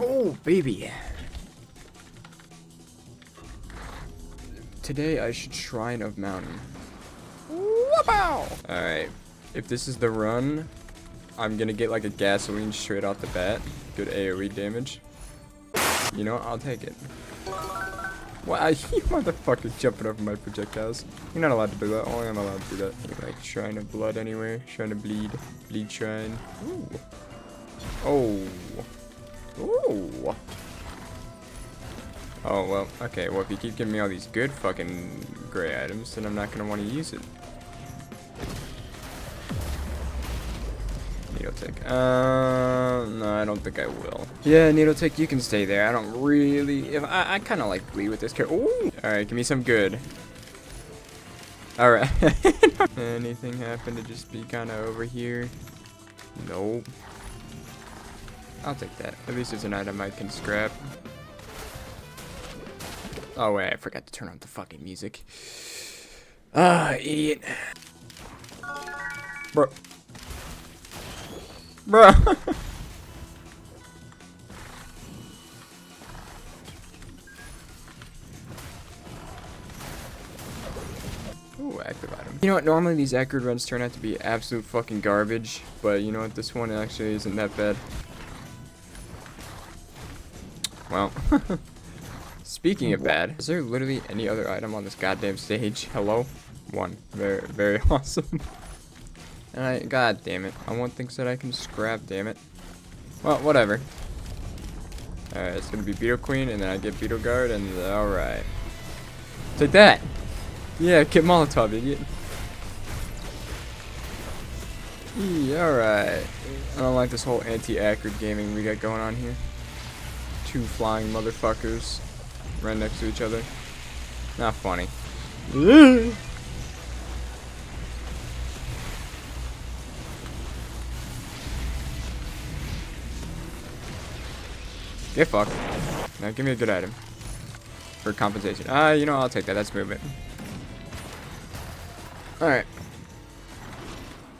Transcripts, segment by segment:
Oh, baby. Today I should Shrine of Mountain. Alright. If this is the run, I'm gonna get like a gasoline straight off the bat. Good AoE damage. You know what? I'll take it. Why, you motherfucker jumping over my projectiles. You're not allowed to do that. Only I'm allowed to do that. Like Shrine of Blood anywhere. Shrine of Bleed. Bleed Shrine. Ooh. Oh. Ooh. Oh, well. Okay, well, if you keep giving me all these good fucking gray items, then I'm not gonna want to use it. Needletick. No, I don't think I will. Yeah, Needletick, you can stay there. I don't really... I kind of like Bleed with this character. Ooh! Alright, give me some good. Alright. Anything happen to just be kind of over here? Nope. I'll take that. At least it's an item I can scrap. Oh, wait, I forgot to turn on the fucking music. Ah, idiot. Bro. Bro. Ooh, active item. You know what? Normally these accurate runs turn out to be absolute fucking garbage, but you know what? This one actually isn't that bad. Well, speaking of bad, is there literally any other item on this goddamn stage? Hello? One. Very, very awesome. And god damn it. I want things that I can scrap, damn it. Well, whatever. Alright, it's gonna be Beetle Queen, and then I get Beetle Guard, and alright. Take that! Yeah, get Molotov, idiot. Alright. I don't like this whole anti-accurate gaming we got going on here. Two flying motherfuckers right next to each other. Not funny. Get fucked. Now give me a good item. For compensation. You know, I'll take that. That's movement. Alright.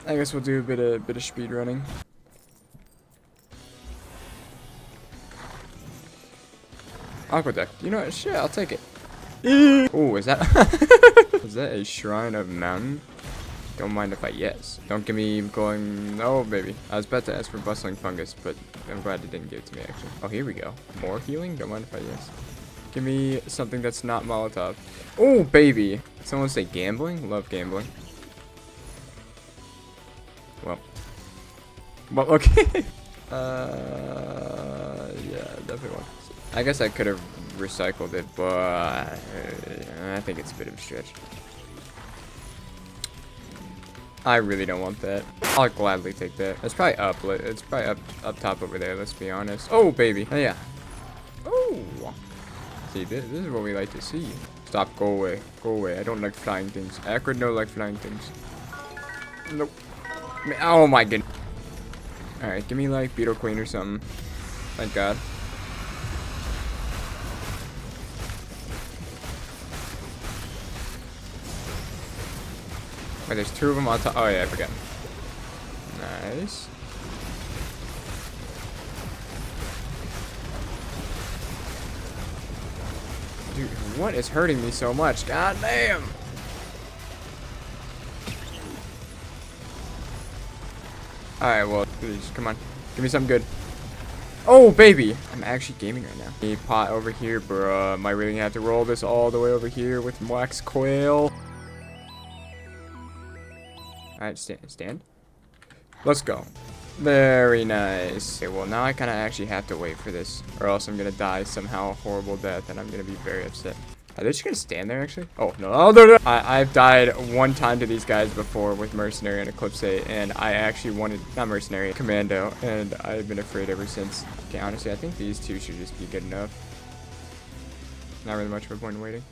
I guess we'll do a bit of speed running. Aqueduct. You know what? Shit, I'll take it. Oh, is that... is that a Shrine of Mountain? Don't mind if I yes. Don't give me going... Oh, baby. I was about to ask for Bustling Fungus, but I'm glad it didn't give it to me, actually. Oh, here we go. More healing? Don't mind if I yes. Give me something that's not Molotov. Oh, baby. Someone say gambling? Love gambling. Well, okay. Yeah, definitely one. I guess I could have recycled it, but I think it's a bit of a stretch. I really don't want that. I'll gladly take that. It's probably up. It's probably up top over there. Let's be honest. Oh, baby. Oh, yeah. Oh. See, this is what we like to see. Stop. Go away. Go away. I don't like flying things. Acrid no like flying things. Nope. Oh my goodness. All right, give me like Beetle Queen or something. Thank God. Wait, there's two of them on top. Oh yeah, I forgot. Nice. Dude, what is hurting me so much? God damn. Alright, well, please, come on. Give me something good. Oh, baby! I'm actually gaming right now. A pot over here, bruh. Am I really gonna have to roll this all the way over here with Wax Quail? Alright, stand. Let's go. Very nice. Okay, well, now I kind of actually have to wait for this, or else I'm gonna die somehow a horrible death, and I'm gonna be very upset. Are they just gonna stand there, actually? Oh, no. Oh, no. I've died one time to these guys before with Mercenary and Eclipse 8, and I actually wanted, not Mercenary, Commando, and I've been afraid ever since. Okay, honestly, I think these two should just be good enough. Not really much of a point in waiting.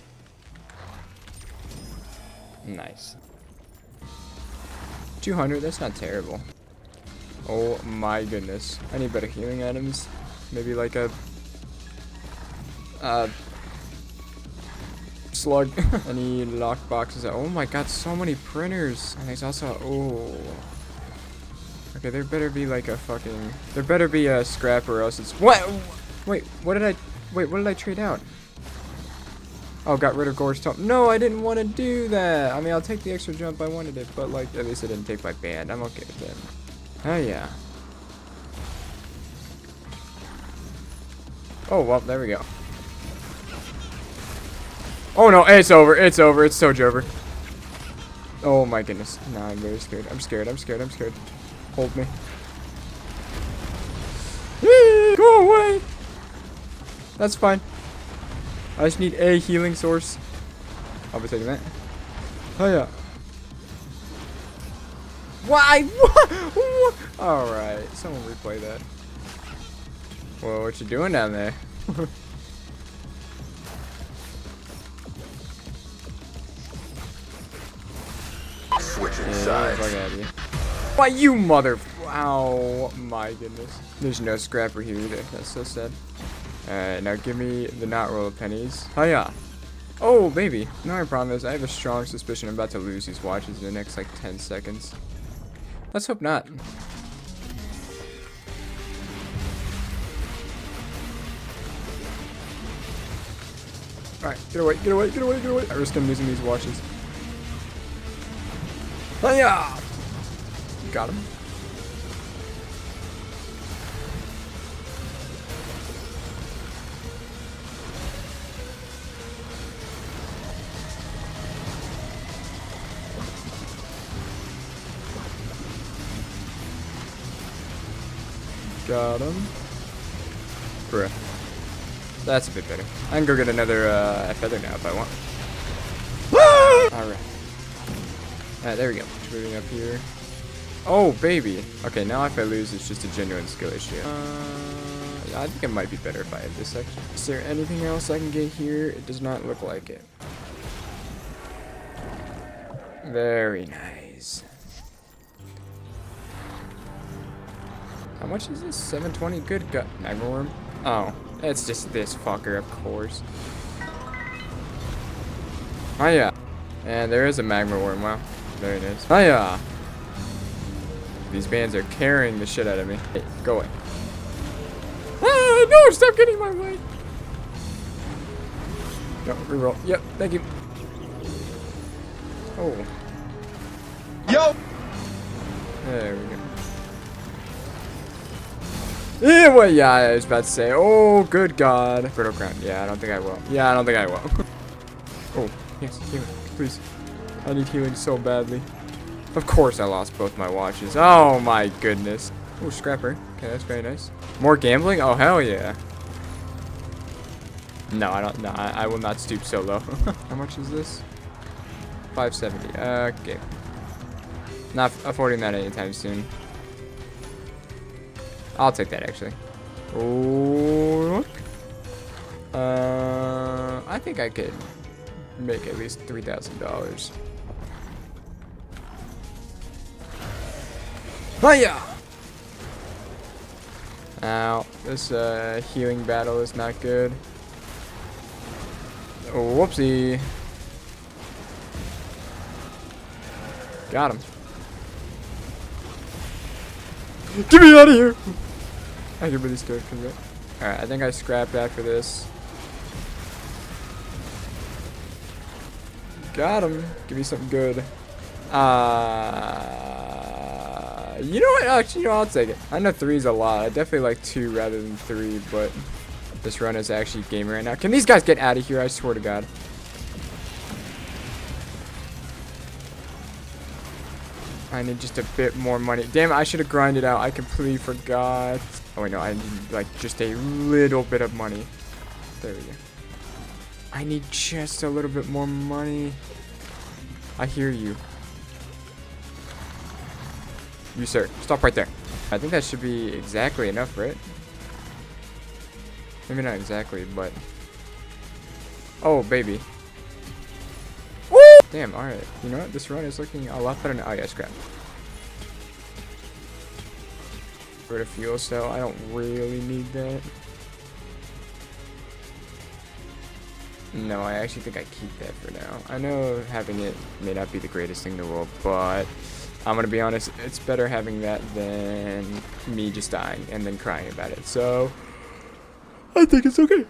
Nice. 200, that's not terrible. Oh my goodness. I need better healing items. Maybe like a... slug. I need lock boxes. Oh my god, so many printers. And there's also... Oh. Okay, there better be like a fucking... There better be a scrap or else it's... What? Wait, what did I trade out? Oh, got rid of Gorge Tome. No, I didn't want to do that. I mean, I'll take the extra jump. I wanted it, but like, at least I didn't take my band. I'm okay with that. Oh, yeah. Oh, well, there we go. Oh, no, it's over. It's over. It's so over. Oh, my goodness. No, I'm very scared. I'm scared. I'm scared. I'm scared. Hold me. Go away. That's fine. I just need a healing source. I'll be taking that. Oh, yeah. Why? What? Alright. Someone replay that. Whoa, what you doing down there? Switching sides. Why, you mother... Ow, my goodness. There's no scrapper here either. That's so sad. Alright, now give me the not roll of pennies. Hiya. Oh, baby. No, I promise. I have a strong suspicion I'm about to lose these watches in the next, like, 10 seconds. Let's hope not. Alright, get away, get away, get away, get away. I risk him losing these watches. Hiya! Got him. Got him. Bruh. That's a bit better. I can go get another feather now if I want. Alright. Alright, there we go. Moving up here. Oh, baby. Okay, now if I lose, it's just a genuine skill issue. I think it might be better if I have this section. Is there anything else I can get here? It does not look like it. Very nice. How much is this? 720? Good gut. Magma Worm? Oh, it's just this fucker, of course. Hiya. And there is a Magma Worm. Wow. Very nice. Hiya. These bands are carrying the shit out of me. Hey, go away. Ah, no, stop getting in my way. No, reroll. Yep, thank you. Oh. Yo! There we go. Yeah, well, yeah, I was about to say. Oh, good God. Brittle Crown. Yeah, I don't think I will. Yeah, I don't think I will. Oh, yes, healing, please. I need healing so badly. Of course I lost both my watches. Oh, my goodness. Oh, scrapper. Okay, that's very nice. More gambling? Oh, hell yeah. No, I don't. No, I will not stoop so low. How much is this? 570. Okay. Not affording that anytime soon. I'll take that, actually. Oh, I think I could make at least $3,000. Hiya! Ow, this healing battle is not good. Oh, whoopsie. Got him. Get me out of here! I can really scared from that. Alright, I think I scrapped after this. Got him. Give me something good. You know what? Actually, you know, I'll take it. I know 3's a lot. I definitely like 2 rather than 3, but this run is actually gaming right now. Can these guys get out of here? I swear to God. I need just a bit more money. Damn it, I should have grinded out. I completely forgot. Oh, wait, no. I need, like, just a little bit of money. There we go. I need just a little bit more money. I hear you. You, sir. Stop right there. I think that should be exactly enough, right? Maybe not exactly, but... Oh, baby. Woo! Damn, alright. You know what? This run is looking a lot better now. Oh, yeah, scrap. Rid of fuel cell. I don't really need that. No, I actually think I keep that for now. I know having it may not be the greatest thing in the world, but I'm gonna be honest, it's better having that than me just dying and then crying about it. So, I think it's okay.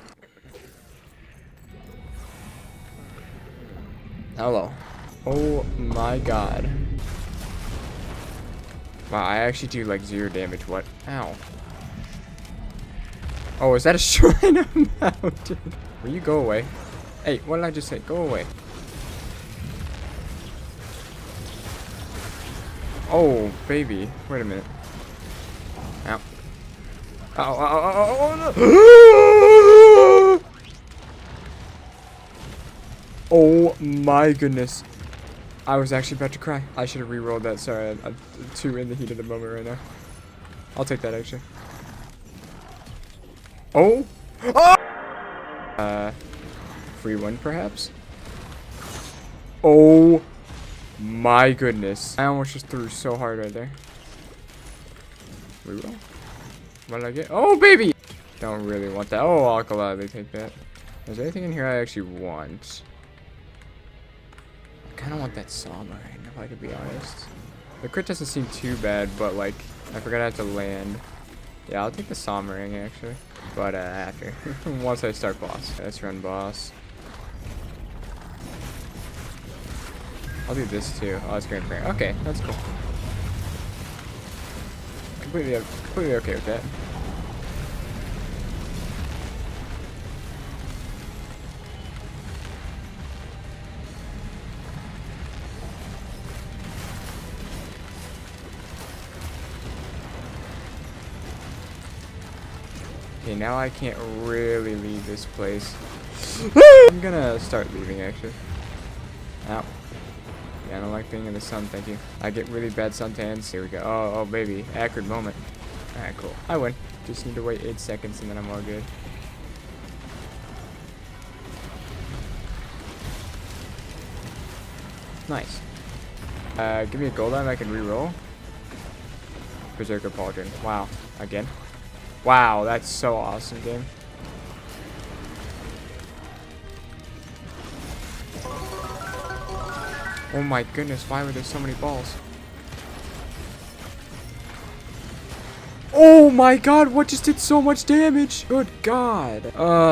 Hello. Oh my god. Wow, I actually do like 0 damage. What? Ow. Oh, is that a shrine of mountain? Will you go away? Hey, what did I just say? Go away. Oh, baby. Wait a minute. Ow. Ow, ow, ow, ow, ow, no. Oh my goodness. I was actually about to cry. I should have re-rolled that. Sorry, I'm too in the heat of the moment right now. I'll take that actually. Oh! Oh! Free one perhaps? Oh my goodness. I almost just threw so hard right there. Reroll? What did I get? Oh baby! Don't really want that. Oh, I'll gladly take that. Is there anything in here I actually want? I kind of want that saw mine, if I could be honest. The crit doesn't seem too bad, but like, I forgot I have to land. Yeah, I'll take the Sommering actually. But after. Once I start boss. Let's run boss. I'll do this too. Oh, it's Grand Prayer. Okay, that's cool. Completely okay with that. Okay, now I can't really leave this place. I'm gonna start leaving actually. Ow. Yeah, I don't like being in the sun, thank you. I get really bad suntans. Here we go. Oh, baby. Accurate moment. Alright, cool. I win. Just need to wait 8 seconds and then I'm all good. Nice. Give me a gold item I can re-roll. Berserker Pauldron. Wow. Again. Wow, that's so awesome, game. Oh my goodness, why were there so many balls? Oh my god, what just did so much damage? Good god.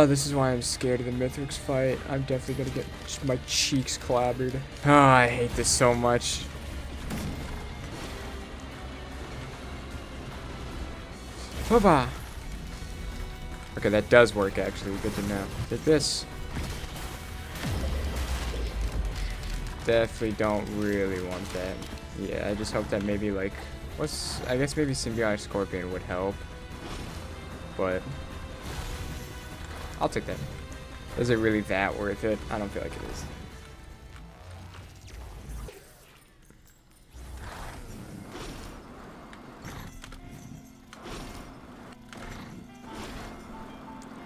This is why I'm scared of the Mithrix fight. I'm definitely gonna get my cheeks clobbered. Oh, I hate this so much. Bye-bye. Okay, that does work actually. Good to know. Did this. Definitely don't really want that. Yeah, I just hope that maybe like I guess maybe Symbiotic Scorpion would help. But I'll take that. Is it really that worth it? I don't feel like it is.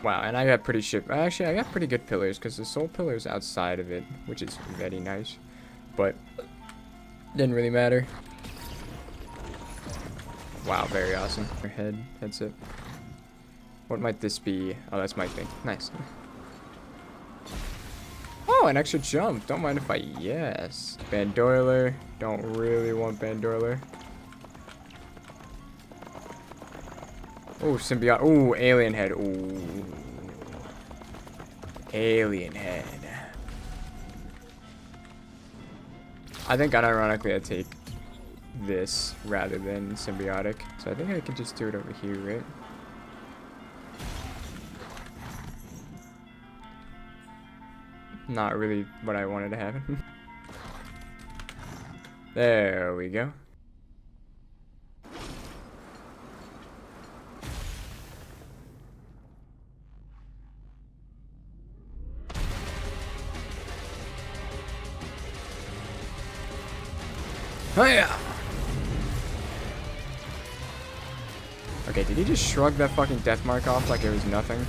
Wow, and I got pretty actually, I got pretty good pillars because the soul pillar is outside of it, which is very nice. But didn't really matter. Wow, very awesome. That's it. What might this be? Oh, that's my thing. Nice. Oh, an extra jump. Don't mind if I yes. Bandorler. Don't really want Bandorler. Oh, symbiote. Oh, alien head. Oh, alien head. I think unironically I'd take this rather than symbiotic. So I think I can just do it over here, right? Not really what I wanted to happen. There we go. Oh yeah. Okay, did he just shrug that fucking death mark off like it was nothing?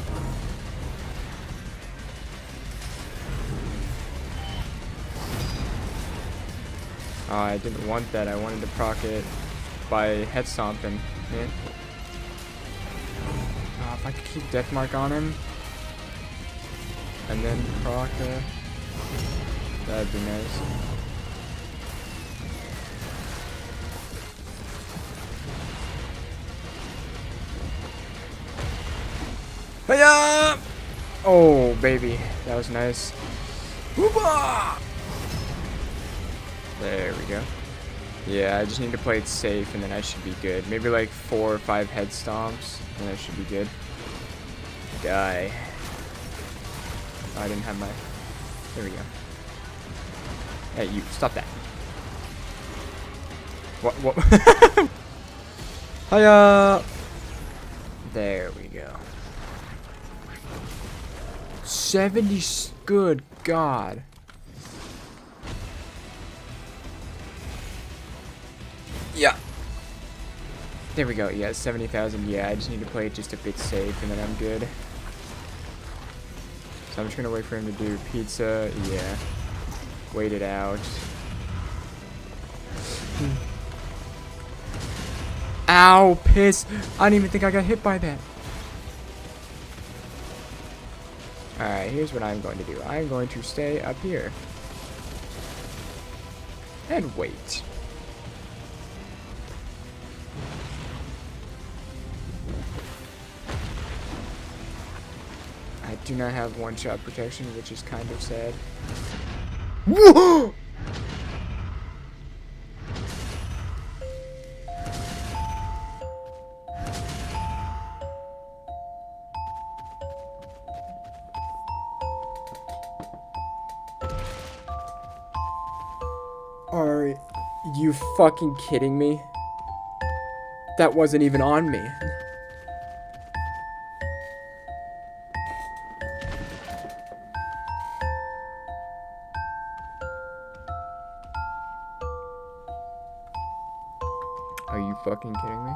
Oh, I didn't want that. I wanted to proc it by head stomping. Yeah. Oh, if I could keep death mark on him and then proc it, that'd be nice. Hiya! Oh, baby. That was nice. Whoopah! There we go. Yeah, I just need to play it safe, and then I should be good. Maybe like 4 or 5 head stomps, and I should be good. Die. Oh, I didn't have my... There we go. Hey, you. Stop that. What? Hiya! There we go. 70... Good God. Yeah. There we go. Yeah, 70,000. Yeah, I just need to play it just a bit safe, and then I'm good. So I'm just gonna wait for him to do pizza. Yeah. Wait it out. Ow, piss. I didn't even think I got hit by that. Alright, here's what I'm going to do. I'm going to stay up here. And wait. I do not have one-shot protection, which is kind of sad. Whoa! Are you fucking kidding me? That wasn't even on me. Are you fucking kidding me?